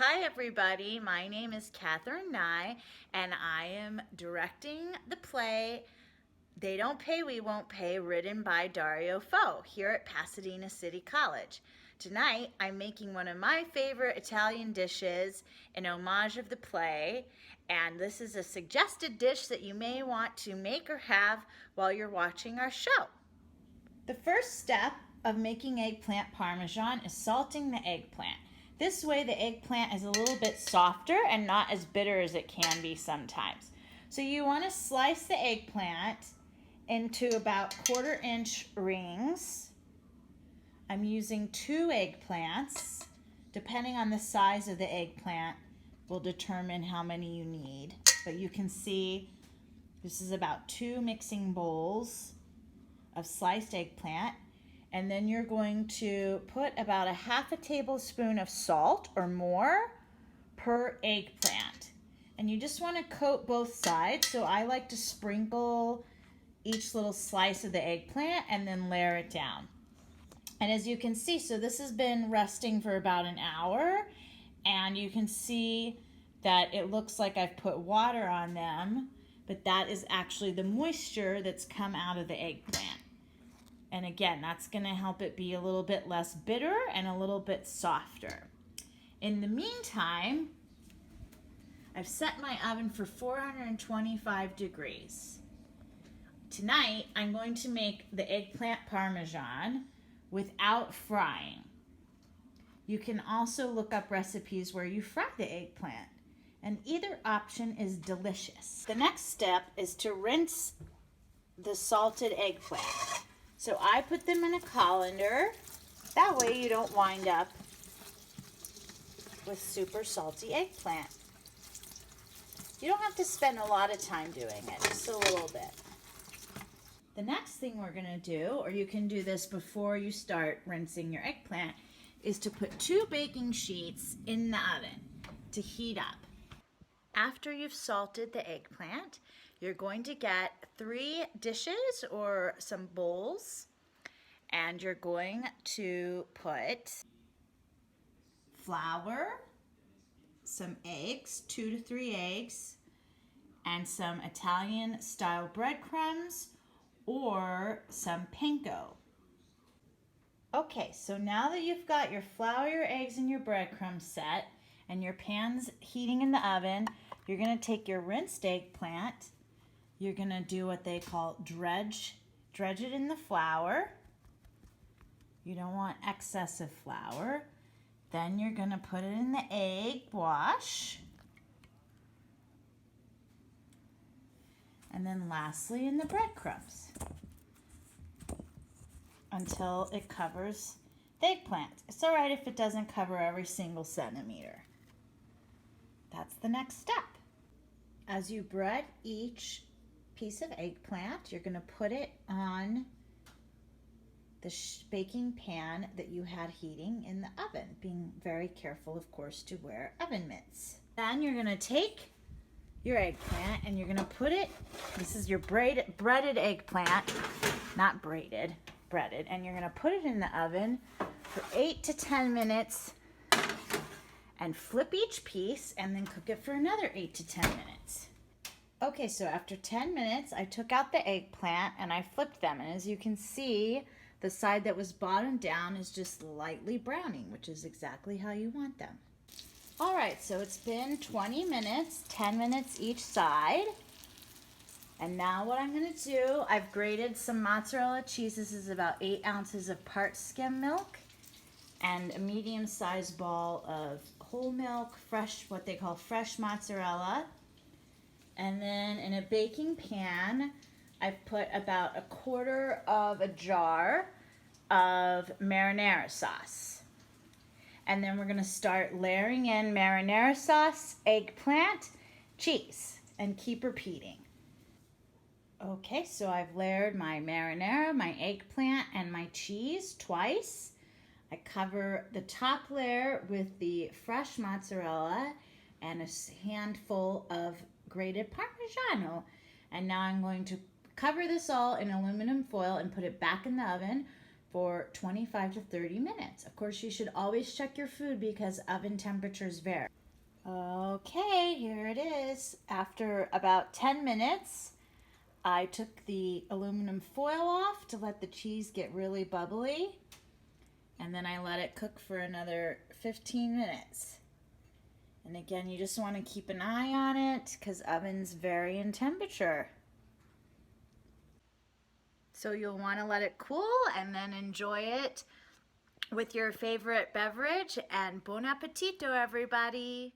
Hi everybody, my name is Catherine Nye and I am directing the play They Don't Pay, We Won't Pay, written by Dario Fo here at Pasadena City College. Tonight I'm making one of my favorite Italian dishes in homage of the play, and this is a suggested dish that you may want to make or have while you're watching our show. The first step of making eggplant parmesan is salting the eggplant. This way the eggplant is a little bit softer and not as bitter as it can be sometimes. So you want to slice the eggplant into about 1/4 inch rings. I'm using 2 eggplants. Depending on the size of the eggplant will determine how many you need. But you can see this is about 2 mixing bowls of sliced eggplant. And then you're going to put about 1/2 tablespoon of salt or more per eggplant. And you just want to coat both sides. So I like to sprinkle each little slice of the eggplant and then layer it down. And as you can see, so this has been resting for about an hour, and you can see that it looks like I've put water on them, but that is actually the moisture that's come out of the eggplant. And again, that's going to help it be a little bit less bitter and a little bit softer. In the meantime, I've set my oven for 425 degrees. Tonight, I'm going to make the eggplant parmesan without frying. You can also look up recipes where you fry the eggplant, and either option is delicious. The next step is to rinse the salted eggplant. So I put them in a colander. That way you don't wind up with super salty eggplant. You don't have to spend a lot of time doing it, just a little bit. The next thing we're gonna do, or you can do this before you start rinsing your eggplant, is to put 2 baking sheets in the oven to heat up. After you've salted the eggplant, you're going to get 3 dishes or some bowls, and you're going to put flour, some eggs, 2 to 3 eggs, and some Italian style breadcrumbs or some panko. Okay, so now that you've got your flour, your eggs, and your breadcrumbs set, and your pan's heating in the oven, you're gonna take your rinsed eggplant. You're gonna do what they call dredge it in the flour. You don't want excessive flour. Then you're gonna put it in the egg wash. And then lastly in the breadcrumbs until it covers the eggplant. It's all right if it doesn't cover every single centimeter. That's the next step. As you bread each piece of eggplant, you're going to put it on the baking pan that you had heating in the oven, being very careful, of course, to wear oven mitts. Then you're going to take your eggplant and you're going to put it, this is your breaded eggplant, not braided, breaded, and you're going to put it in the oven for 8 to 10 minutes and flip each piece and then cook it for another 8 to 10 minutes. Okay, so after 10 minutes, I took out the eggplant and I flipped them. And as you can see, the side that was bottomed down is just lightly browning, which is exactly how you want them. All right, so it's been 20 minutes, 10 minutes each side. And now what I'm gonna do, I've grated some mozzarella cheese. This is about 8 ounces of part skim milk and a medium-sized ball of whole milk, fresh, what they call fresh mozzarella. And then in a baking pan, I've put about 1/4 of a jar of marinara sauce. And then we're gonna start layering in marinara sauce, eggplant, cheese, and keep repeating. Okay, so I've layered my marinara, my eggplant, and my cheese twice. I cover the top layer with the fresh mozzarella and a handful of grated Parmigiano. And now I'm going to cover this all in aluminum foil and put it back in the oven for 25 to 30 minutes. Of course, you should always check your food because oven temperatures vary. Okay, here it is. After about 10 minutes, I took the aluminum foil off to let the cheese get really bubbly. And then I let it cook for another 15 minutes. And again, you just want to keep an eye on it because ovens vary in temperature. So you'll want to let it cool and then enjoy it with your favorite beverage. And buon appetito, everybody!